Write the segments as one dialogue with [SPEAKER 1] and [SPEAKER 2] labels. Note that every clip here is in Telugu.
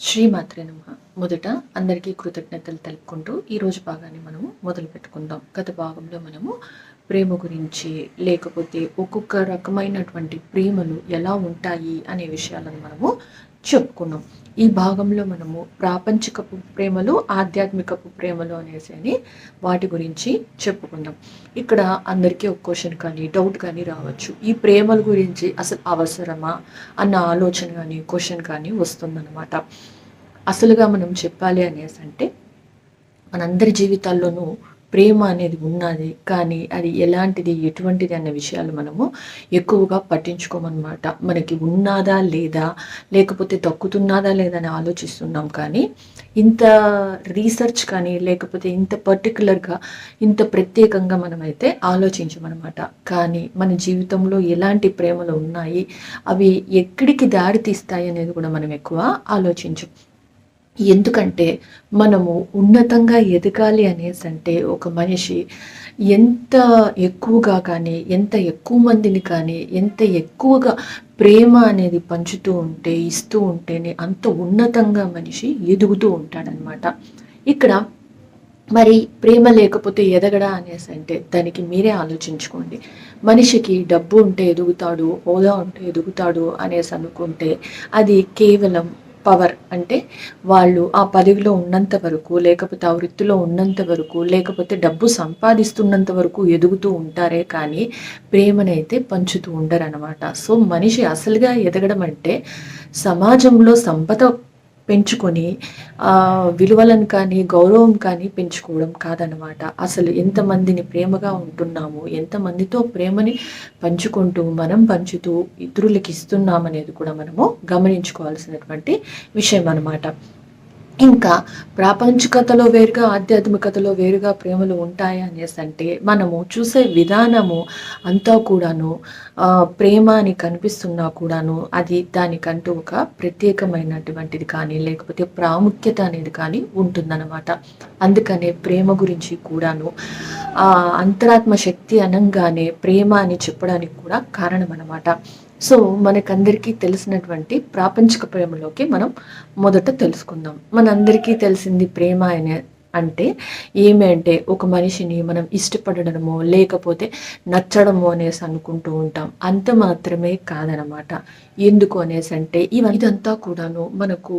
[SPEAKER 1] శ్రీమాత్రే నమః. మొదట అందరికీ కృతజ్ఞతలు తెలుపుకుంటూ ఈరోజు భాగాన్ని మనము మొదలు పెట్టుకుందాం. గత భాగంలో మనము ప్రేమ గురించి, లేకపోతే ఒక్కొక్క రకమైనటువంటి ప్రేమలు ఎలా ఉంటాయి అనే విషయాలను మనము చెప్పుకున్నాం. ఈ భాగంలో మనము ప్రాపంచికపు ప్రేమలు, ఆధ్యాత్మికపు ప్రేమలు అనేసి వాటి గురించి చెప్పుకుందాం. ఇక్కడ అందరికీ ఒక క్వశ్చన్ కానీ, డౌట్ కానీ రావచ్చు. ఈ ప్రేమల గురించి అసలు అవసరమా అన్న ఆలోచన కానీ, క్వశ్చన్ కానీ వస్తుందన్నమాట. అసలుగా మనం చెప్పాలి అనేసి అంటే మనందరి జీవితాల్లోనూ ప్రేమ అనేది ఉన్నది, కానీ అది ఎలాంటిది, ఎటువంటిది అన్న విషయాలు మనము ఎక్కువగా పట్టించుకోమన్నమాట. మనకి ఉన్నదా లేదా, లేకపోతే దక్కుతున్నదా లేదా అని ఆలోచిస్తున్నాం. కానీ ఇంత రీసెర్చ్ కానీ, లేకపోతే ఇంత పర్టికులర్గా, ఇంత ప్రత్యేకంగా మనమైతే ఆలోచించమన్నమాట. కానీ మన జీవితంలో ఎలాంటి ప్రేమలు ఉన్నాయి, అవి ఎక్కడికి దారి తీస్తాయి అనేది కూడా మనం ఎక్కువ ఆలోచించం. ఎందుకంటే మనము ఉన్నతంగా ఎదగాలి అనేసి అంటే ఒక మనిషి ఎంత ఎక్కువగా కానీ, ఎంత ఎక్కువ మందిని కానీ, ఎంత ఎక్కువగా ప్రేమ అనేది పంచుతూ ఉంటే, ఇస్తూ ఉంటేనే అంత ఉన్నతంగా మనిషి ఎదుగుతూ ఉంటాడనమాట. ఇక్కడ మరి ప్రేమ లేకపోతే ఎదగడా అనేసి అంటే దానికి మీరే ఆలోచించుకోండి. మనిషికి డబ్బు ఉంటే ఎదుగుతాడు, హోదా ఉంటే ఎదుగుతాడు అనేసి అనుకుంటే అది కేవలం పవర్. అంటే వాళ్ళు ఆ పదవిలో ఉన్నంత వరకు, లేకపోతే ఆ వృత్తిలో ఉన్నంత వరకు, లేకపోతే డబ్బు సంపాదిస్తున్నంత వరకు ఎదుగుతూ ఉంటారే కానీ ప్రేమనైతే పంచుతూ ఉండరనమాట. సో మనిషి అసలుగా ఎదగడం అంటే సమాజంలో సంపద పెంచుకొని విలువలను కానీ, గౌరవం కానీ పెంచుకోవడం కాదనమాట. అసలు ఎంతమందిని ప్రేమగా ఉంటున్నాము, ఎంతమందితో ప్రేమని పంచుకుంటూ, మనం పంచుతూ ఇతరులకి ఇస్తున్నామనేది కూడా మనము గమనించుకోవాల్సినటువంటి విషయం అన్నమాట. ఇంకా ప్రాపంచికతలో వేరుగా, ఆధ్యాత్మికతలో వేరుగా ప్రేమలు ఉంటాయి అనేసి అంటే మనము చూసే విధానము అంతా కూడాను ప్రేమ అని కనిపిస్తున్నా కూడాను అది దానికంటూ ఒక ప్రత్యేకమైనటువంటిది కానీ, లేకపోతే ప్రాముఖ్యత అనేది కానీ ఉంటుందన్నమాట. అందుకనే ప్రేమ గురించి కూడాను అంతరాత్మ శక్తి అనంగానే ప్రేమ అని చెప్పడానికి కూడా కారణం అన్నమాట. సో మనకందరికీ తెలిసినటువంటి ప్రాపంచిక ప్రేమలోకి మనం మొదట తెలుసుకుందాం. మనందరికీ తెలిసింది ప్రేమ అంటే ఏమి అంటే ఒక మనిషిని మనం ఇష్టపడడమో, లేకపోతే నచ్చడమో అనేసి అనుకుంటూ ఉంటాం. అంత మాత్రమే కాదనమాట. ఎందుకు అనేసి అంటే ఇదంతా కూడాను మనకు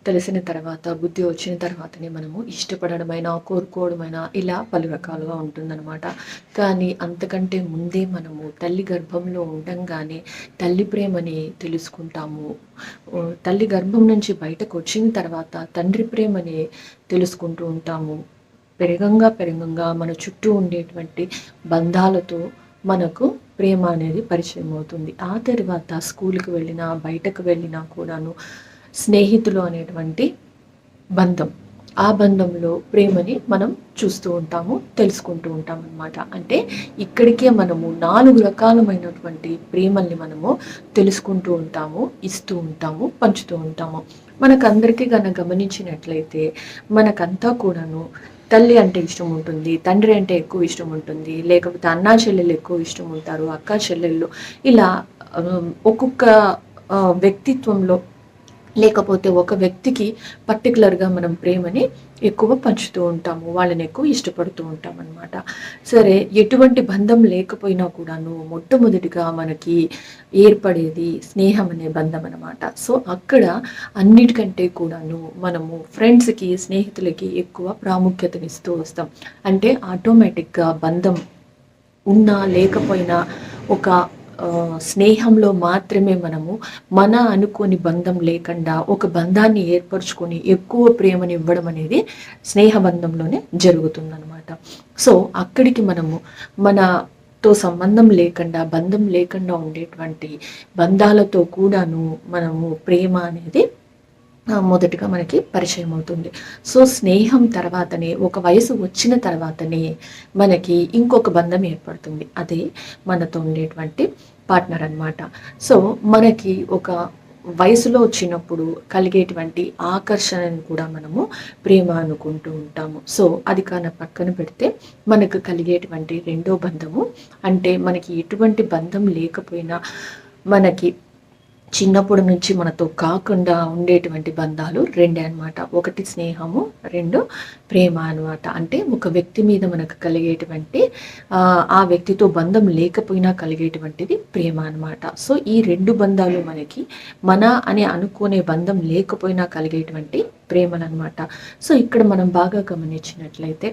[SPEAKER 1] తెలిసిన తర్వాత, బుద్ధి వచ్చిన తర్వాతనే మనము ఇష్టపడడమైనా, కోరుకోవడమైనా ఇలా పలు రకాలుగా ఉంటుందన్నమాట. కానీ అంతకంటే ముందే మనము తల్లి గర్భంలో ఉండంగానే తల్లి ప్రేమని తెలుసుకుంటాము. తల్లి గర్భం నుంచి బయటకు వచ్చిన తర్వాత తండ్రి ప్రేమని తెలుసుకుంటూ ఉంటాము. పెరగంగా మన చుట్టూ ఉండేటువంటి బంధాలతో మనకు ప్రేమ అనేది పరిచయం అవుతుంది. ఆ తర్వాత స్కూల్కి వెళ్ళినా, బయటకు వెళ్ళినా కూడాను స్నేహితులు అనేటువంటి బంధం, ఆ బంధంలో ప్రేమని మనం చూస్తూ ఉంటాము, తెలుసుకుంటూ ఉంటాం అన్నమాట. అంటే ఇక్కడికే మనము 4 రకాలమైనటువంటి ప్రేమల్ని మనము తెలుసుకుంటూ ఉంటాము, ఇస్తూ ఉంటాము, పంచుతూ ఉంటాము. మనకందరికీ కనుక గమనించినట్లయితే మనకంతా కూడాను తల్లి అంటే ఇష్టం ఉంటుంది, తండ్రి అంటే ఎక్కువ ఇష్టం ఉంటుంది, లేకపోతే అన్నా చెల్లెళ్ళు ఎక్కువ ఇష్టం ఉంటారు, అక్క చెల్లెళ్ళు ఇలా ఒక్కొక్క వ్యక్తిత్వంలో, లేకపోతే ఒక వ్యక్తికి పర్టికులర్గా మనం ప్రేమని ఎక్కువ పంచుతూ ఉంటాము, వాళ్ళని ఎక్కువ ఇష్టపడుతూ ఉంటాం అన్నమాట. సరే, ఎటువంటి బంధం లేకపోయినా కూడాను మొట్టమొదటిగా మనకి ఏర్పడేది స్నేహం అనే బంధం అన్నమాట. సో అక్కడ అన్నిటికంటే కూడాను మనము ఫ్రెండ్స్కి, స్నేహితులకి ఎక్కువ ప్రాముఖ్యతనిస్తూ వస్తాం. అంటే ఆటోమేటిక్గా బంధం ఉన్నా లేకపోయినా ఒక స్నేహంలో మాత్రమే మనము మన అనుకోని బంధం లేకుండా ఒక బంధాన్ని ఏర్పరచుకొని ఎక్కువ ప్రేమని ఇవ్వడం అనేది స్నేహ బంధంలోనే జరుగుతుందన్నమాట. సో అక్కడికి మనము మనతో సంబంధం లేకుండా, బంధం లేకుండా ఉండేటువంటి బంధాలతో కూడాను మనము ప్రేమ అనేది మొదటగా మనకి పరిచయం అవుతుంది. సో స్నేహం తర్వాతనే, ఒక వయసు వచ్చిన తర్వాతనే మనకి ఇంకొక బంధం ఏర్పడుతుంది. అదే మనతో ఉండేటువంటి పార్ట్నర్ అన్నమాట. సో మనకి ఒక వయసులో వచ్చినప్పుడు కలిగేటువంటి ఆకర్షణను కూడా మనము ప్రేమ అనుకుంటూ ఉంటాము. సో అది పక్కన పెడితే మనకు కలిగేటువంటి రెండో బంధము, అంటే మనకి ఎటువంటి బంధం లేకపోయినా మనకి చిన్నప్పటి నుంచి మనతో కాకుండా ఉండేటువంటి బంధాలు రెండే అనమాట. ఒకటి స్నేహము, రెండు ప్రేమ అనమాట. అంటే ఒక వ్యక్తి మీద మనకు కలిగేటువంటి ఆ వ్యక్తితో బంధం లేకపోయినా కలిగేటువంటిది ప్రేమ అనమాట. సో ఈ రెండు బంధాలు మనకి మన అని అనుకునే బంధం లేకపోయినా కలిగేటువంటి ప్రేమలనమాట. సో ఇక్కడ మనం బాగా గమనించినట్లయితే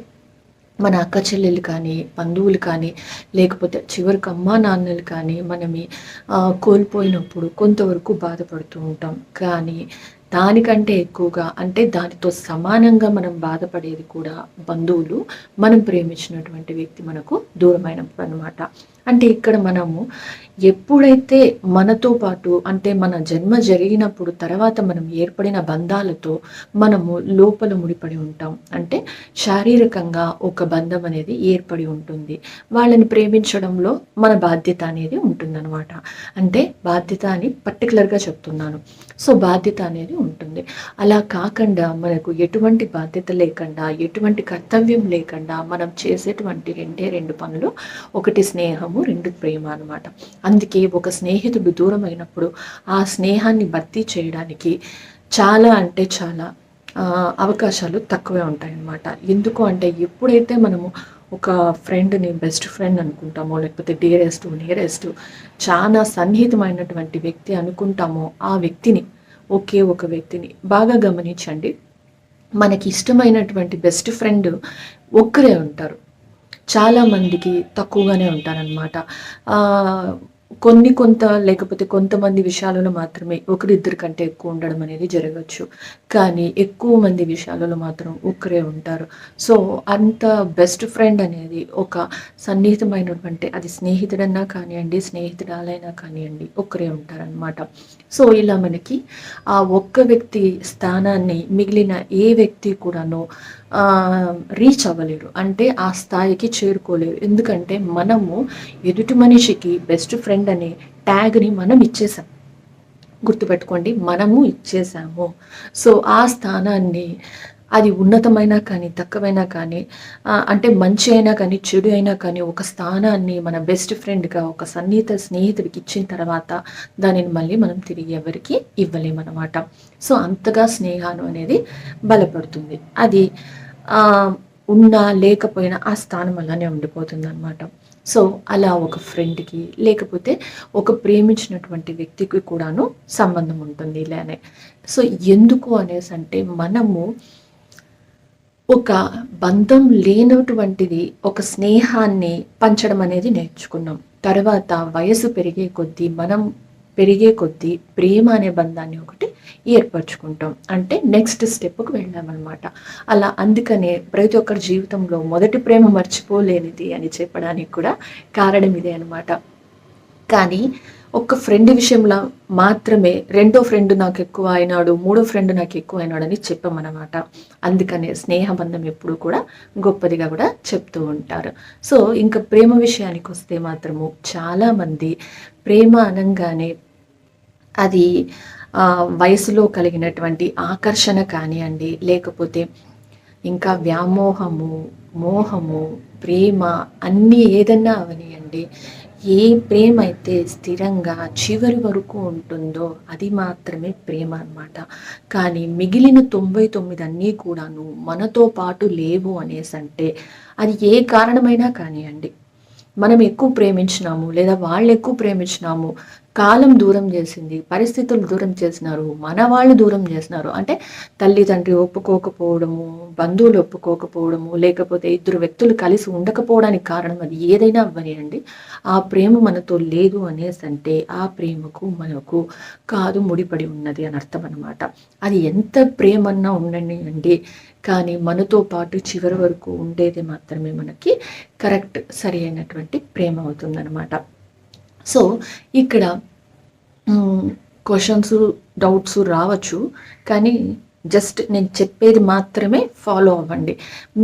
[SPEAKER 1] మన అక్క చెల్లెలు కానీ, బంధువులు కానీ, లేకపోతే చివరికి అమ్మా నాన్నలు కానీ మనమి కోల్పోయినప్పుడు కొంతవరకు బాధపడుతూ ఉంటాం. కానీ దానికంటే ఎక్కువగా అంటే దానితో సమానంగా మనం బాధపడేది కూడా బంధువులు, మనం ప్రేమించినటువంటి వ్యక్తి మనకు దూరమైనప్పుడు అనమాట. అంటే ఇక్కడ మనము ఎప్పుడైతే మనతో పాటు అంటే మన జన్మ జరిగినప్పుడు తర్వాత మనం ఏర్పడిన బంధాలతో మనము లోపల ముడిపడి ఉంటాం. అంటే శారీరకంగా ఒక బంధం అనేది ఏర్పడి ఉంటుంది. వాళ్ళని ప్రేమించడంలో మన బాధ్యత అనేది ఉంటుందన్నమాట. అంటే బాధ్యత అని పర్టికులర్గా చెప్తున్నాను. సో బాధ్యత అనేది ఉంటుంది. అలా కాకుండా మనకు ఎటువంటి బాధ్యత లేకుండా, ఎటువంటి కర్తవ్యం లేకుండా మనం చేసేటువంటి రెండు పనులు, ఒకటి స్నేహము, రెండు ప్రేమ అనమాట. అందుకే ఒక స్నేహితుడు దూరం అయినప్పుడు ఆ స్నేహాన్ని భర్తీ చేయడానికి చాలా అంటే చాలా అవకాశాలు తక్కువే ఉంటాయన్నమాట. ఎందుకు అంటే ఎప్పుడైతే మనము ఒక ఫ్రెండ్ని బెస్ట్ ఫ్రెండ్ అనుకుంటామో, లేకపోతే నియరెస్ట్ చాలా సన్నిహితమైనటువంటి వ్యక్తి అనుకుంటామో ఆ వ్యక్తిని, ఒకే ఒక వ్యక్తిని బాగా గమనించండి. మనకి ఇష్టమైనటువంటి బెస్ట్ ఫ్రెండ్ ఒక్కరే ఉంటారు. చాలామందికి తక్కువగానే ఉంటారనమాట. లేకపోతే కొంతమంది విషయాలలో మాత్రమే ఒకరిద్దరి కంటే ఎక్కువ ఉండడం అనేది జరగచ్చు. కానీ ఎక్కువ మంది విషయాలలో మాత్రం ఒక్కరే ఉంటారు. సో అంత బెస్ట్ ఫ్రెండ్ అనేది ఒక సన్నిహితమైనటువంటి, అది స్నేహితుడన్నా కానివ్వండి, స్నేహితురాలైనా కానివ్వండి, ఒక్కరే ఉంటారనమాట. సో ఇలా మనకి ఆ ఒక్క వ్యక్తి స్థానాన్ని మిగిలిన ఏ వ్యక్తి కూడాను రీచ్ అవ్వలేరు. అంటే ఆ స్థాయికి చేరుకోలేరు. ఎందుకంటే మనము ఎదుటి మనిషికి బెస్ట్ ఫ్రెండ్ అనే ట్యాగ్ని మనం ఇచ్చేసాం. గుర్తుపెట్టుకోండి, మనము ఇచ్చేసాము. సో ఆ స్థానాన్ని, అది ఉన్నతమైనా కానీ తక్కువైనా కానీ, అంటే మంచి అయినా కానీ చెడు అయినా కానీ, ఒక స్థానాన్ని మన బెస్ట్ ఫ్రెండ్గా ఒక స్నేహితుడికి ఇచ్చిన తర్వాత దానిని మళ్ళీ మనం తిరిగి ఎవరికి ఇవ్వలేమన్నమాట. సో అంతగా స్నేహాలు అనేది బలపడుతుంది. అది ఉన్నా లేకపోయినా ఆ స్థానం అలానే ఉండిపోతుంది అనమాట. సో అలా ఒక ఫ్రెండ్కి, లేకపోతే ఒక ప్రేమించినటువంటి వ్యక్తికి కూడాను సంబంధం ఉంటుంది ఇలానే. సో ఎందుకు అనేసి అంటే మనము ఒక బంధం లేనటువంటిది ఒక స్నేహాన్ని పంచడం అనేది నేర్చుకున్నాం. తర్వాత వయసు పెరిగే కొద్దీ ప్రేమ అనే బంధాన్ని ఒకటి ఏర్పరచుకుంటాం. అంటే నెక్స్ట్ స్టెప్కి వెళ్ళామన్నమాట. అలా అందుకనే ప్రతి ఒక్కరి జీవితంలో మొదటి ప్రేమ మర్చిపోలేనిది అని చెప్పడానికి కూడా కారణం ఇదే అనమాట. కానీ ఒక ఫ్రెండ్ విషయంలో మాత్రమే రెండో ఫ్రెండ్ నాకు ఎక్కువ అయినాడు, మూడో ఫ్రెండ్ నాకు ఎక్కువ అయినాడు అని చెప్పమన్నమాట. అందుకనే స్నేహబంధం ఎప్పుడు కూడా గొప్పదిగా కూడా చెప్తూ ఉంటారు. సో ఇంకా ప్రేమ విషయానికి వస్తే మాత్రము చాలామంది ప్రేమ అనగానే అది వయసులో కలిగినటువంటి ఆకర్షణ కానివ్వండి, లేకపోతే ఇంకా వ్యామోహము, మోహము, ప్రేమ అన్నీ ఏదన్నా అవనియండి, ఏ ప్రేమ అయితే స్థిరంగా చివరి వరకు ఉంటుందో అది మాత్రమే ప్రేమ అన్నమాట. కానీ మిగిలిన 99 అన్నీ కూడాను మనతో పాటు లేవు అనేసంటే అది ఏ కారణమైనా కానివ్వండి, మనం ఎక్కువ ప్రేమించినాము లేదా వాళ్ళు ఎక్కువ ప్రేమించినాము, కాలం దూరం చేసింది, పరిస్థితులు దూరం చేసినారు, మన వాళ్ళు దూరం చేసినారు, అంటే తల్లిదండ్రి ఒప్పుకోకపోవడము, బంధువులు ఒప్పుకోకపోవడము, లేకపోతే ఇద్దరు వ్యక్తులు కలిసి ఉండకపోవడానికి కారణం అది ఏదైనా అవ్వనియండి, ఆ ప్రేమ మనతో లేదు అనేసంటే ఆ ప్రేమకు మనకు కాదు ముడిపడి ఉన్నది అని అర్థం అనమాట. అది ఎంత ప్రేమన్నా ఉండండి, కానీ మనతో పాటు చివరి వరకు ఉండేది మాత్రమే మనకి కరెక్ట్ సరి అయినటువంటి ప్రేమ అవుతుందన్నమాట. సో ఇక్కడ క్వశ్చన్స్, డౌట్స్ రావచ్చు, కానీ జస్ట్ నేను చెప్పేది మాత్రమే ఫాలో అవ్వండి.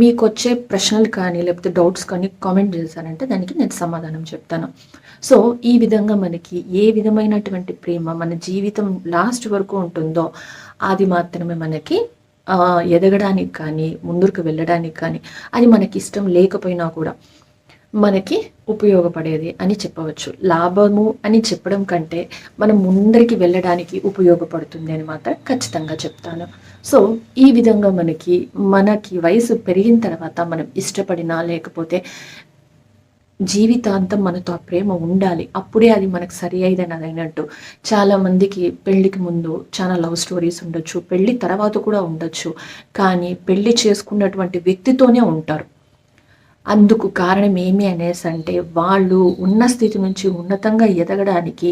[SPEAKER 1] మీకు వచ్చే ప్రశ్నలు కానీ లేకపోతే డౌట్స్ కానీ కామెంట్ చేశారంటే దానికి నేను సమాధానం చెప్తాను. సో ఈ విధంగా మనకి ఏ విధమైనటువంటి ప్రేమ మన జీవితం లాస్ట్ వరకు ఉంటుందో అది మాత్రమే మనకి ఎదగడానికి కానీ ముందుకు వెళ్ళడానికి కానీ, అది మనకి ఇష్టం లేకపోయినా కూడా మనకి ఉపయోగపడేది అని చెప్పవచ్చు. లాభము అని చెప్పడం కంటే మనం ముందరికి వెళ్ళడానికి ఉపయోగపడుతుంది అని మాత్రం ఖచ్చితంగా చెప్తాను. సో ఈ విధంగా మనకి వయసు పెరిగిన తర్వాత మనం ఇష్టపడినా లేకపోతే జీవితాంతం మనతో ఆ ప్రేమ ఉండాలి, అప్పుడే అది మనకు సరి అయినది అయినట్టు. చాలామందికి పెళ్ళికి ముందు చాలా లవ్ స్టోరీస్ ఉండొచ్చు, పెళ్ళి తర్వాత కూడా ఉండొచ్చు, కానీ పెళ్ళి చేసుకున్నటువంటి వ్యక్తితోనే ఉంటారు. అందుకు కారణం ఏమి అనేసి అంటే వాళ్ళు ఉన్న స్థితి నుంచి ఉన్నతంగా ఎదగడానికి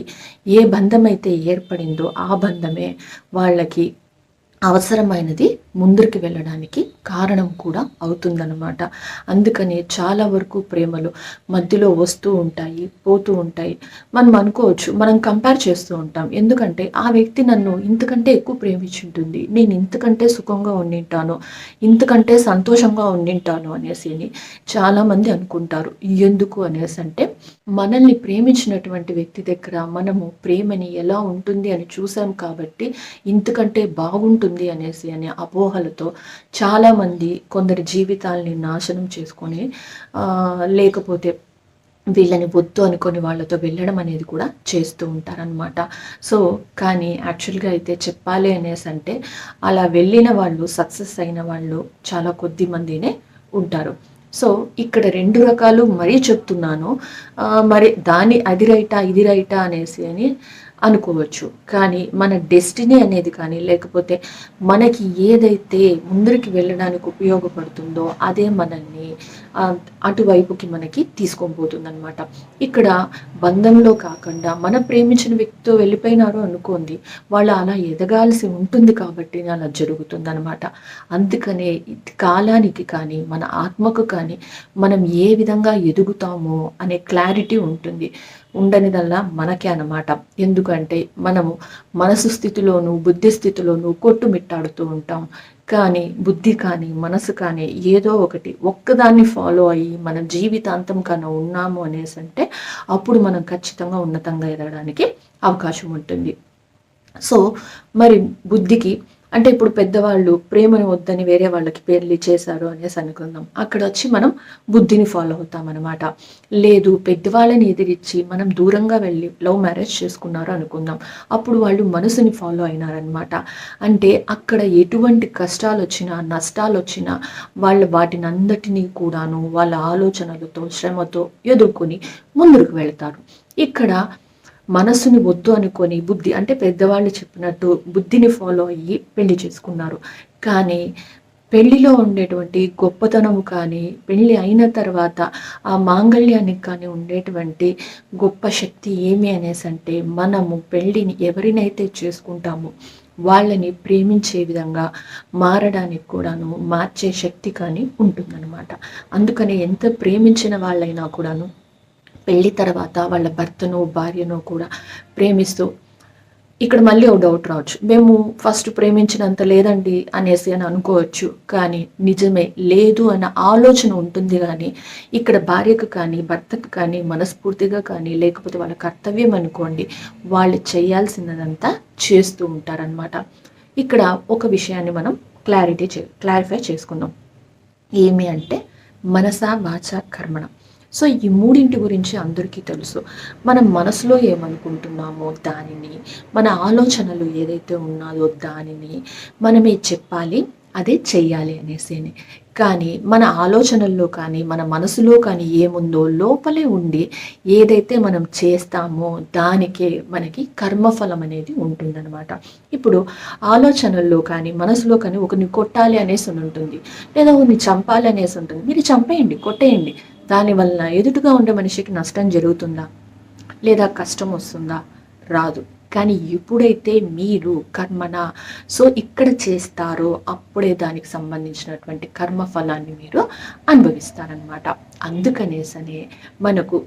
[SPEAKER 1] ఏ బంధం అయితే ఏర్పడిందో ఆ బంధమే వాళ్ళకి అవసరమైనది ముందుకు వెళ్ళడానికి కారణం కూడా అవుతుందన్నమాట. అందుకని చాలా వరకు ప్రేమలు మధ్యలో వస్తూ ఉంటాయి, పోతూ ఉంటాయి. మనం అనుకోవచ్చు, మనం కంపేర్ చేస్తూ ఉంటాం. ఎందుకంటే ఆ వ్యక్తి నన్ను ఇంతకంటే ఎక్కువ ప్రేమించుంటుంది, నేను ఇంతకంటే సుఖంగా ఉండింటాను, ఇంతకంటే సంతోషంగా ఉండింటాను అనేసి చాలామంది అనుకుంటారు. ఎందుకు అనేసి అంటే మనల్ని ప్రేమించినటువంటి వ్యక్తి దగ్గర మనము ప్రేమని ఎలా ఉంటుంది అని చూసాం కాబట్టి ఇంతకంటే బాగుంటుంది అనేసి అనే అపోహలతో చాలామంది కొందరి జీవితాలని నాశనం చేసుకొని లేకపోతే వీళ్ళని వద్దు అనుకొని వాళ్ళతో వెళ్ళడం అనేది కూడా చేస్తూ ఉంటారనమాట. సో కానీ యాక్చువల్గా అయితే చెప్పాలి అనేసి అంటే అలా వెళ్ళిన వాళ్ళు, సక్సెస్ అయిన వాళ్ళు చాలా కొద్ది మందినే ఉంటారు. సో ఇక్కడ 2 రకాలు మరీ చెప్తున్నాను. మరి అది రైటా ఇది రైటా అనేసి అనుకోవచ్చు. కానీ మన డెస్టినీ అనేది కానీ లేకపోతే మనకి ఏదైతే ముందరికి వెళ్ళడానికి ఉపయోగపడుతుందో అదే మనల్ని అటువైపుకి మనకి తీసుకొని పోతుంది అనమాట. ఇక్కడ బంధంలో కాకుండా మన ప్రేమించిన వ్యక్తితో వెళ్ళిపోయినారు అనుకోండి, వాళ్ళు అలా ఎదగాల్సి ఉంటుంది కాబట్టి అలా జరుగుతుంది అనమాట. అందుకనే కాలానికి కానీ మన ఆత్మకు కానీ మనం ఏ విధంగా ఎదుగుతామో అనే క్లారిటీ ఉంటుంది. ఉండనిదల్లా మనకే అన్నమాట. ఎందుకంటే మనము మనసు స్థితిలోనూ బుద్ధి స్థితిలోనూ కొట్టుమిట్టాడుతూ ఉంటాం. కానీ బుద్ధి కానీ మనసు కానీ ఏదో ఒక్కదాన్ని ఫాలో అయ్యి మన జీవితాంతం కన్నా ఉన్నాము అనేసి అంటే అప్పుడు మనం ఖచ్చితంగా ఉన్నతంగా ఎదగడానికి అవకాశం ఉంటుంది. సో మరి బుద్ధికి అంటే ఇప్పుడు పెద్దవాళ్ళు ప్రేమను వద్దని వేరే వాళ్ళకి పెళ్లి చేశారు అనేసి అనుకుందాం, అక్కడ వచ్చి మనం బుద్ధిని ఫాలో అవుతామన్నమాట. లేదు పెద్దవాళ్ళని ఎదిరించి మనం దూరంగా వెళ్ళి లవ్ మ్యారేజ్ చేసుకున్నారు అనుకుందాం, అప్పుడు వాళ్ళు మనసుని ఫాలో అయినారనమాట. అంటే అక్కడ ఎటువంటి కష్టాలు వచ్చినా నష్టాలు వచ్చినా వాళ్ళు వాటిని అందటినీ కూడాను వాళ్ళ ఆలోచనలతో శ్రమతో ఎదుర్కొని ముందుకు వెళ్తారు. ఇక్కడ మనసుని వద్దు అనుకొని బుద్ధి అంటే పెద్దవాళ్ళు చెప్పినట్టు బుద్ధిని ఫాలో అయ్యి పెళ్లి చేసుకున్నారు. కానీ పెళ్లిలో ఉండేటువంటి గొప్పతనము కానీ పెళ్ళి అయిన తర్వాత ఆ మాంగళ్యానికి కానీ ఉండేటువంటి గొప్ప శక్తి ఏమి అనేసి అంటే మనము పెళ్ళిని ఎవరినైతే చేసుకుంటామో వాళ్ళని ప్రేమించే విధంగా మారడానికి కూడాను మార్చే శక్తి కానీ ఉంటుందన్నమాట. అందుకని ఎంత ప్రేమించిన వాళ్ళైనా కూడాను పెళ్ళి తర్వాత వాళ్ళ భర్తను భార్యను కూడా ప్రేమిస్తూ ఇక్కడ మళ్ళీ ఒక డౌట్ రావచ్చు, మేము ఫస్ట్ ప్రేమించినంత లేదండి అనేసి అనుకోవచ్చు. కానీ నిజమే లేదు అన్న ఆలోచన ఉంటుంది. కానీ ఇక్కడ భార్యకు కానీ భర్తకు కానీ మనస్ఫూర్తిగా కానీ లేకపోతే వాళ్ళ కర్తవ్యం అనుకోండి వాళ్ళు చేయాల్సినదంతా చేస్తూ ఉంటారనమాట. ఇక్కడ ఒక విషయాన్ని మనం క్లారిఫై చేసుకుందాం. ఏమి అంటే మనస వాచ కర్మణ. సో ఈ మూడింటి గురించి అందరికీ తెలుసు. మనం మనసులో ఏమనుకుంటున్నామో దానిని, మన ఆలోచనలు ఏదైతే ఉన్నాయో దానిని మనమే చెప్పాలి, అదే చెయ్యాలి అనేసి. కానీ మన ఆలోచనల్లో కానీ మన మనసులో కానీ ఏముందో లోపలే ఉండి ఏదైతే మనం చేస్తామో దానికే మనకి కర్మఫలం అనేది ఉంటుందన్నమాట. ఇప్పుడు ఆలోచనల్లో కానీ మనసులో కానీ ఒకరిని కొట్టాలి అనేసి ఉంటుంది, లేదా ఒకరిని చంపాలి అనేసి ఉంటుంది. మీరు చంపేయండి, కొట్టేయండి, దానివల్ల ఎదుటిగా ఉండే మనిషికి నష్టం జరుగుతుందా లేదా కష్టం వస్తుందా? రాదు. కానీ ఎప్పుడైతే మీరు కర్మన సో ఇక్కడ చేస్తారో అప్పుడే దానికి సంబంధించినటువంటి కర్మఫలాన్ని మీరు అనుభవిస్తారనమాట. అందుకనేసనే మనకు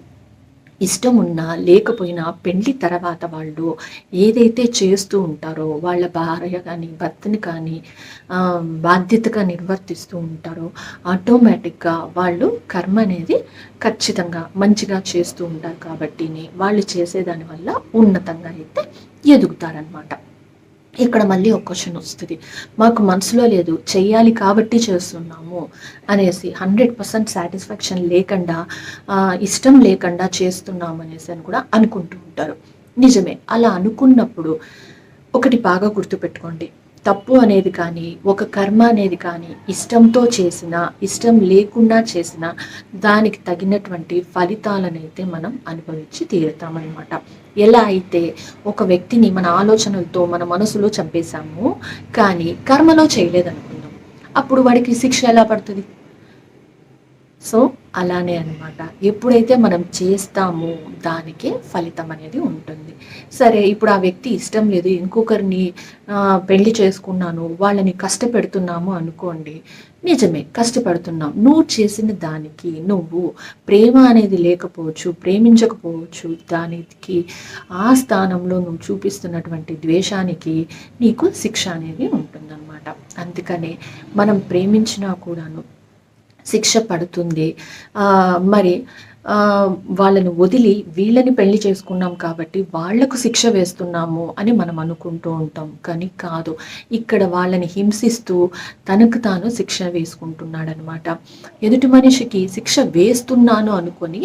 [SPEAKER 1] ఇష్టం ఉన్నా లేకపోయినా పెళ్లి తర్వాత వాళ్ళు ఏదైతే చేస్తూ ఉంటారో వాళ్ళ భార్య కానీ భర్తని కానీ బాధ్యతగా నిర్వర్తిస్తూ ఉంటారో ఆటోమేటిక్గా వాళ్ళు కర్మ అనేది ఖచ్చితంగా మంచిగా చేస్తూ ఉంటారు. కాబట్టి వాళ్ళు చేసేదాని వల్ల ఉన్నతంగా అయితే ఎదుగుతారనమాట. ఇక్కడ మళ్ళీ ఒక క్వశ్చన్ వస్తుంది, మాకు మనసులో లేదు చెయ్యాలి కాబట్టి చేస్తున్నాము అనేసి 100% సాటిస్ఫాక్షన్ లేకుండా ఇష్టం లేకుండా చేస్తున్నాము అనేసి అని కూడా అనుకుంటూ ఉంటారు. నిజమే, అలా అనుకున్నప్పుడు ఒకటి బాగా గుర్తుపెట్టుకోండి, తప్పు అనేది కానీ ఒక కర్మ అనేది కానీ ఇష్టంతో చేసిన ఇష్టం లేకుండా చేసిన దానికి తగినటువంటి ఫలితాలనైతే మనం అనుభవించి తీరుతామన్నమాట. ఎలా అయితే ఒక వ్యక్తిని మన ఆలోచనలతో మన మనసులో చంపేశాము కానీ కర్మలో చేయలేదనుకుందాం, అప్పుడు వాడికి శిక్ష ఎలా పడుతుంది? సో అలానే అనమాట, ఎప్పుడైతే మనం చేస్తామో దానికే ఫలితం అనేది ఉంటుంది. సరే, ఇప్పుడు ఆ వ్యక్తి ఇష్టం లేదు, ఇంకొకరిని పెళ్లి చేసుకున్నాను, వాళ్ళని కష్టపెడుతున్నాము అనుకోండి. నిజమే, కష్టపడుతున్నాం. నువ్వు చేసిన దానికి నువ్వు ప్రేమ అనేది లేకపోవచ్చు, ప్రేమించకపోవచ్చు, దానికి ఆ స్థానంలో నువ్వు చూపిస్తున్నటువంటి ద్వేషానికి నీకు శిక్ష అనేది ఉంటుందన్నమాట. అందుకనే మనం ప్రేమించినా కూడాను శిక్ష పడుతుంది. మరి వాళ్ళను వదిలి వీళ్ళని పెళ్లి చేసుకున్నాం కాబట్టి వాళ్లకు శిక్ష వేస్తున్నాము అని మనం అనుకుంటూ ఉంటాం. కానీ కాదు, ఇక్కడ వాళ్ళని హింసిస్తూ తనకు తాను శిక్ష వేసుకుంటున్నాడనమాట. ఎదుటి మనిషికి శిక్ష వేస్తున్నాను అనుకొని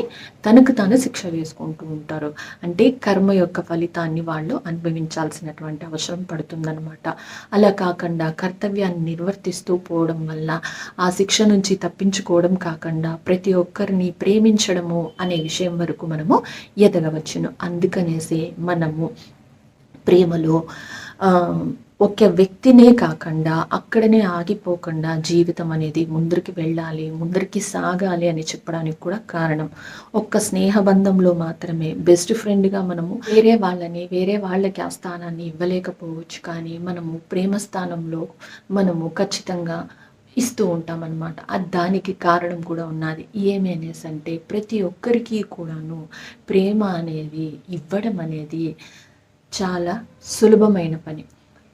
[SPEAKER 1] తనకు తాను శిక్ష వేసుకుంటూ ఉంటారు. అంటే కర్మ యొక్క ఫలితాన్ని వాళ్ళు అనుభవించాల్సినటువంటి అవసరం పడుతుందనమాట. అలా కాకుండా కర్తవ్యాన్ని నిర్వర్తిస్తూ పోవడం వల్ల ఆ శిక్ష నుంచి తప్పించుకోవడం కాకుండా ప్రతి ఒక్కరిని ప్రేమించడం అనే విషయం వరకు మనము ఎదగవచ్చును. అందుకనేసి మనము ప్రేమలో ఒక వ్యక్తినే కాకుండా అక్కడనే ఆగిపోకుండా జీవితం అనేది ముందరికి వెళ్ళాలి, ముందరికి సాగాలి అని చెప్పడానికి కూడా కారణం. ఒక్క స్నేహబంధంలో మాత్రమే బెస్ట్ ఫ్రెండ్గా మనము వేరే వాళ్ళకి ఆ స్థానాన్ని ఇవ్వలేకపోవచ్చు, కానీ మనము ప్రేమ స్థానంలో మనము ఖచ్చితంగా ఇస్తూ ఉంటామన్నమాట. దానికి కారణం కూడా ఉన్నది. ఏమి అనేసి అంటే ప్రతి ఒక్కరికి కూడాను ప్రేమ అనేది ఇవ్వడం అనేది చాలా సులభమైన పని,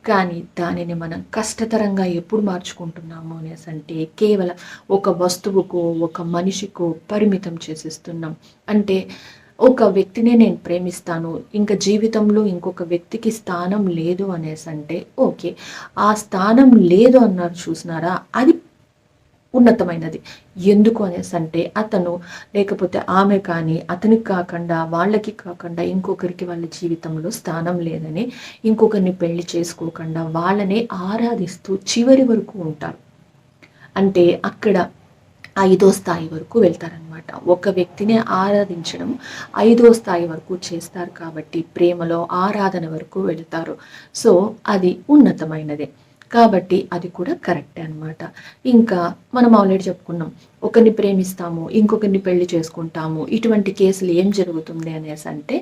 [SPEAKER 1] కానీ దానిని మనం కష్టతరంగా ఎప్పుడు మార్చుకుంటున్నాము అనేసి అంటే కేవలం ఒక వస్తువుకో ఒక మనిషికో పరిమితం చేసేస్తున్నాం. అంటే ఒక వ్యక్తినే నేను ప్రేమిస్తాను, ఇంకా జీవితంలో ఇంకొక వ్యక్తికి స్థానం లేదు అనేసి అంటే ఓకే, ఆ స్థానం లేదు అన్నారు చూసినారా, అది ఉన్నతమైనది. ఎందుకు అనేసి అంటే అతను లేకపోతే ఆమె కానీ అతనికి కాకుండా వాళ్ళకి కాకుండా ఇంకొకరికి వాళ్ళ జీవితంలో స్థానం లేదని ఇంకొకరిని పెళ్లి చేసుకోకుండా వాళ్ళనే ఆరాధిస్తూ చివరి వరకు ఉంటారు. అంటే అక్కడ 5వ స్థాయి వరకు వెళ్తారనమాట. ఒక వ్యక్తిని ఆరాధించడం 5వ స్థాయి వరకు చేస్తారు కాబట్టి ప్రేమలో ఆరాధన వరకు వెళ్తారు. సో అది ఉన్నతమైనదే కాబట్టి అది కూడా కరెక్టే అనమాట. ఇంకా మనం ఆల్రెడీ చెప్పుకున్నాం, ఒకరిని ప్రేమిస్తాము ఇంకొకరిని పెళ్లి చేసుకుంటాము, ఇటువంటి కేసులు ఏం జరుగుతుంది అనేసి అంటే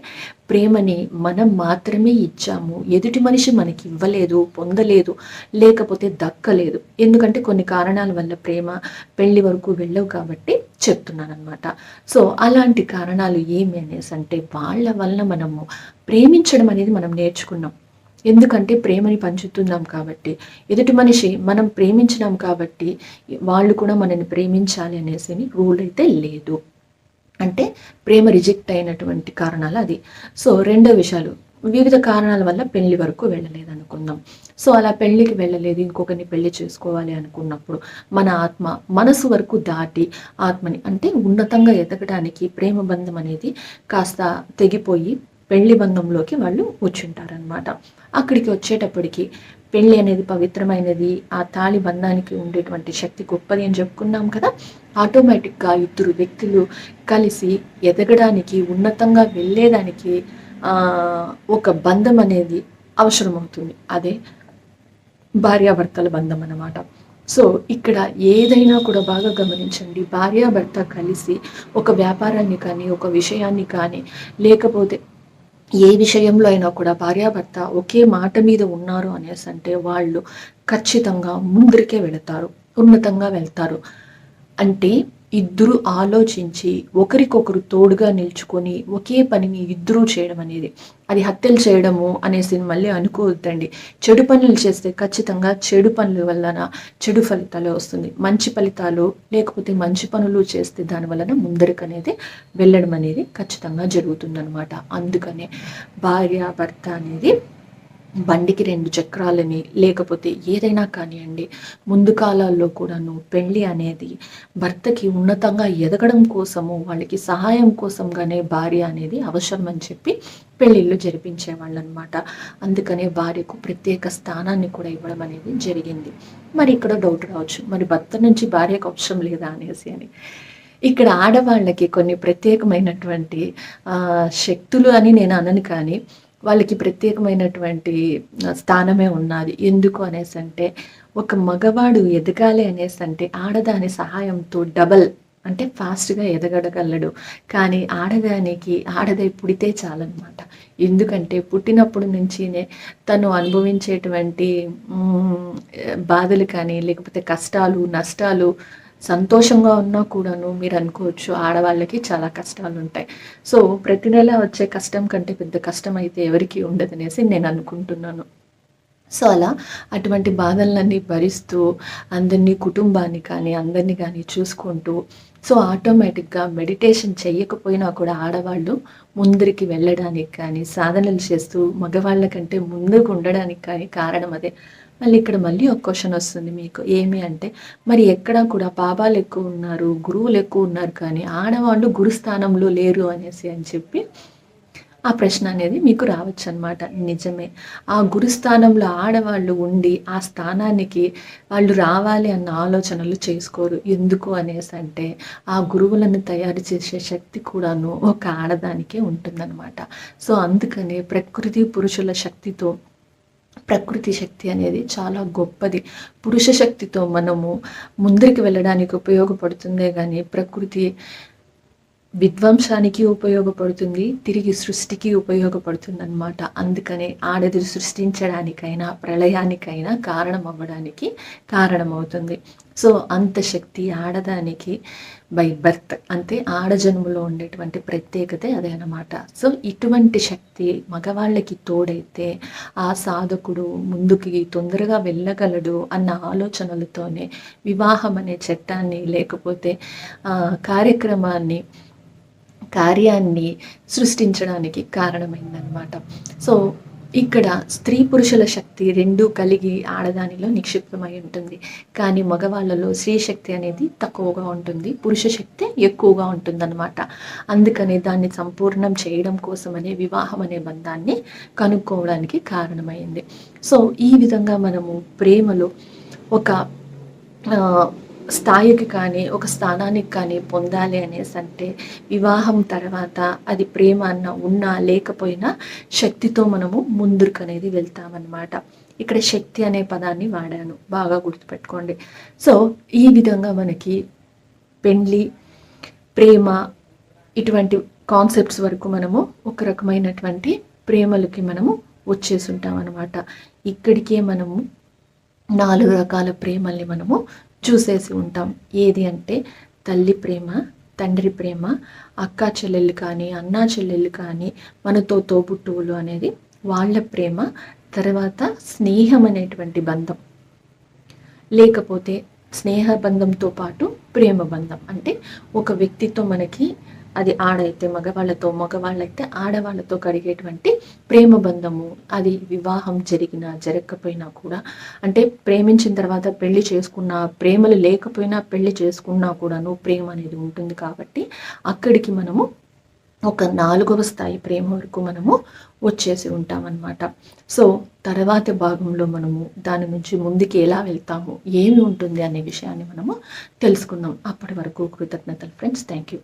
[SPEAKER 1] ప్రేమని మనం మాత్రమే ఇచ్చాము, ఎదుటి మనిషి మనకి ఇవ్వలేదు, పొందలేదు, లేకపోతే దక్కలేదు. ఎందుకంటే కొన్ని కారణాల వల్ల ప్రేమ పెళ్లి వరకు వెళ్ళవు కాబట్టి చెప్తున్నాను అనమాట. సో అలాంటి కారణాలు ఏమి అనేసి అంటే వాళ్ళ వల్ల మనము ప్రేమించడం అనేది మనం నేర్చుకున్నాం. ఎందుకంటే ప్రేమని పంచుతున్నాం కాబట్టి, ఎదుటి మనిషి మనం ప్రేమించినాం కాబట్టి వాళ్ళు కూడా మనని ప్రేమించాలి అనేసి రూల్ అయితే లేదు. అంటే ప్రేమ రిజెక్ట్ అయినటువంటి కారణాలు అది. సో రెండో విషయాలు, వివిధ కారణాల వల్ల పెళ్లి వరకు వెళ్ళలేదు అనుకుందాం. సో అలా పెళ్లికి వెళ్ళలేదు, ఇంకొకరిని పెళ్లి చేసుకోవాలి అనుకున్నప్పుడు మన ఆత్మ మనసు వరకు దాటి ఆత్మని అంటే ఉన్నతంగా ఎదగడానికి ప్రేమ బంధం అనేది కాస్త తెగిపోయి పెళ్లి బంధంలోకి వాళ్ళు వచ్చుంటారనమాట. అక్కడికి వచ్చేటప్పటికి పెళ్ళి అనేది పవిత్రమైనది, ఆ తాళి బంధానికి ఉండేటువంటి శక్తి గొప్పది అని చెప్పుకున్నాం కదా. ఆటోమేటిక్గా ఇద్దరు వ్యక్తులు కలిసి ఎదగడానికి ఉన్నతంగా వెళ్ళేదానికి ఒక బంధం అనేది అవసరమవుతుంది. అదే భార్యాభర్తల బంధం అన్నమాట. సో ఇక్కడ ఏదైనా కూడా బాగా గమనించండి, భార్యాభర్త కలిసి ఒక వ్యాపారాన్ని కానీ ఒక విషయాన్ని కానీ లేకపోతే ఏ విషయంలో అయినా కూడా భార్యాభర్త ఒకే మాట మీద ఉన్నారు అనేసి అంటే వాళ్ళు ఖచ్చితంగా ముందరికే వెళతారు, ఉన్నతంగా వెళ్తారు. అంటే ఇద్దరు ఆలోచించి ఒకరికొకరు తోడుగా నిల్చుకొని ఒకే పనిని ఇద్దరూ చేయడం అనేది, అది హత్యలు చేయడము అనేసి మళ్ళీ అనుకోవద్దండి. చెడు పనులు చేస్తే ఖచ్చితంగా చెడు పనుల వలన చెడు ఫలితాలు వస్తుంది, మంచి ఫలితాలు లేకపోతే మంచి పనులు చేస్తే దాని వలన ముందరికి అనేది వెళ్ళడం అనేది ఖచ్చితంగా జరుగుతుందన్నమాట. అందుకనే భార్య భర్త అనేది బండికి 2 చక్రాలని లేకపోతే ఏదైనా కానియండి, ముందు కాలాల్లో కూడాను పెళ్లి అనేది భర్తకి ఉన్నతంగా ఎదగడం కోసము, వాళ్ళకి సహాయం కోసంగానే భార్య అనేది అవసరం అని చెప్పి పెళ్ళిళ్ళు జరిపించేవాళ్ళనమాట. అందుకనే భార్యకు ప్రత్యేక స్థానాన్ని కూడా ఇవ్వడం అనేది జరిగింది. మరి ఇక్కడ డౌట్ రావచ్చు, మరి భర్త నుంచి భార్యకు అవసరం లేదా అనేసి అని. ఇక్కడ ఆడవాళ్ళకి కొన్ని ప్రత్యేకమైనటువంటి శక్తులు అని నేను అనను, కానీ వాళ్ళకి ప్రత్యేకమైనటువంటి స్థానమే ఉన్నది. ఎందుకు అనేసి అంటే, ఒక మగవాడు ఎదగాలి అనేసి అంటే ఆడదాని సహాయంతో డబల్ అంటే ఫాస్ట్గా ఎదగడగలడు. కానీ ఆడదై పుడితే చాలన్నమాట. ఎందుకంటే పుట్టినప్పటి నుంచినే తను అనుభవించేటువంటి బాధలు కానీ, లేకపోతే కష్టాలు, నష్టాలు, సంతోషంగా ఉన్నా కూడాను మీరు అనుకోవచ్చు ఆడవాళ్ళకి చాలా కష్టాలు ఉంటాయి. సో ప్రతి నెల వచ్చే కష్టం కంటే పెద్ద కష్టం అయితే ఎవరికి ఉండదనేసి నేను అనుకుంటున్నాను. సో అలా అటువంటి బాధలన్నీ భరిస్తూ అందరినీ, కుటుంబాన్ని కానీ అందరినీ కానీ చూసుకుంటూ, సో ఆటోమేటిక్గా మెడిటేషన్ చేయకపోయినా కూడా ఆడవాళ్ళు ముందరికి వెళ్ళడానికి కానీ, సాధనలు చేస్తూ మగవాళ్ళ కంటే ముందుకు ఉండడానికి కానీ కారణం అదే. మళ్ళీ ఒక క్వశ్చన్ వస్తుంది మీకు, ఏమి అంటే మరి ఎక్కడా కూడా బాబాలు ఎక్కువ ఉన్నారు, గురువులు ఎక్కువ ఉన్నారు, కానీ ఆడవాళ్ళు గురుస్థానంలో లేరు అనేసి అని చెప్పి ఆ ప్రశ్న అనేది మీకు రావచ్చు అనమాట. నిజమే, ఆ గురుస్థానంలో ఆడవాళ్ళు ఉండి ఆ స్థానానికి వాళ్ళు రావాలి అన్న ఆలోచనలు చేసుకోరు. ఎందుకు అనేసి అంటే ఆ గురువులను తయారు చేసే శక్తి కూడాను ఒక ఆడదానికే ఉంటుందన్నమాట. సో అందుకనే ప్రకృతి శక్తి అనేది చాలా గొప్పది. పురుష శక్తితో మనము ముందరికి వెళ్ళడానికి ఉపయోగపడుతుందే కానీ ప్రకృతి విధ్వంసానికి ఉపయోగపడుతుంది, తిరిగి సృష్టికి ఉపయోగపడుతుంది అన్నమాట. అందుకనే ఆడది సృష్టించడానికైనా ప్రళయానికైనా కారణం అవ్వడానికి కారణమవుతుంది. సో అంత శక్తి ఆడదానికి బై బర్త్, అంటే ఆడజన్మలో ఉండేటువంటి ప్రత్యేకత అదే అన్నమాట. సో ఇటువంటి శక్తి మగవాళ్ళకి తోడైతే ఆ సాధకుడు ముందుకి తొందరగా వెళ్ళగలడు అన్న ఆలోచనలతోనే వివాహం అనే చట్టాన్ని, లేకపోతే కార్యాన్ని సృష్టించడానికి కారణమైందనమాట. సో ఇక్కడ స్త్రీ పురుషుల శక్తి రెండూ కలిగి ఆడదానిలో నిక్షిప్తమై ఉంటుంది. కానీ మగవాళ్ళలో స్త్రీ శక్తి అనేది తక్కువగా ఉంటుంది, పురుష శక్తి ఎక్కువగా ఉంటుందన్నమాట. అందుకని దాన్ని సంపూర్ణం చేయడం కోసమనే వివాహం అనే బంధాన్ని కనుక్కోవడానికి కారణమైంది. సో ఈ విధంగా మనము ప్రేమలో ఒక స్థాయికి కానీ ఒక స్థానానికి కానీ పొందాలి అనేసి అంటే వివాహం తర్వాత అది ప్రేమ అన్న ఉన్నా లేకపోయినా శక్తితో మనము ముందుకు అనేది వెళ్తామన్నమాట. ఇక్కడ శక్తి అనే పదాన్ని వాడాను, బాగా గుర్తుపెట్టుకోండి. సో ఈ విధంగా మనకి పెండ్లి, ప్రేమ ఇటువంటి కాన్సెప్ట్స్ వరకు మనము ఒక రకమైనటువంటి ప్రేమలకి మనము వచ్చేసి ఉంటాం అన్నమాట. ఇక్కడికే మనము 4 రకాల ప్రేమల్ని మనము చూసేసి ఉంటాం. ఏది అంటే తల్లి ప్రేమ, తండ్రి ప్రేమ, అక్కా చెల్లెళ్ళు కానీ, అన్నా చెల్లెళ్ళు కానీ, మనతో తోబుట్టువులు అనేది వాళ్ళ ప్రేమ, తర్వాత స్నేహం అనేటువంటి బంధం, లేకపోతే స్నేహ బంధంతో పాటు ప్రేమ బంధం. అంటే ఒక వ్యక్తితో మనకి, అది ఆడైతే మగవాళ్ళతో, మగవాళ్ళైతే ఆడవాళ్ళతో కలిగేటువంటి ప్రేమ బంధము, అది వివాహం జరిగినా జరగకపోయినా కూడా, అంటే ప్రేమించిన తర్వాత పెళ్లి చేసుకున్నా, ప్రేమలు లేకపోయినా పెళ్లి చేసుకున్నా కూడాను ప్రేమ అనేది ఉంటుంది. కాబట్టి అక్కడికి మనము ఒక 4వ స్థాయి ప్రేమ వరకు మనము వచ్చేసి ఉంటామన్నమాట. సో తర్వాతి భాగంలో మనము దాని నుంచి ముందుకు ఎలా వెళ్తాము, ఏమి ఉంటుంది అనే విషయాన్ని మనము తెలుసుకుందాం. అప్పటి వరకు కృతజ్ఞతలు ఫ్రెండ్స్. Thank you.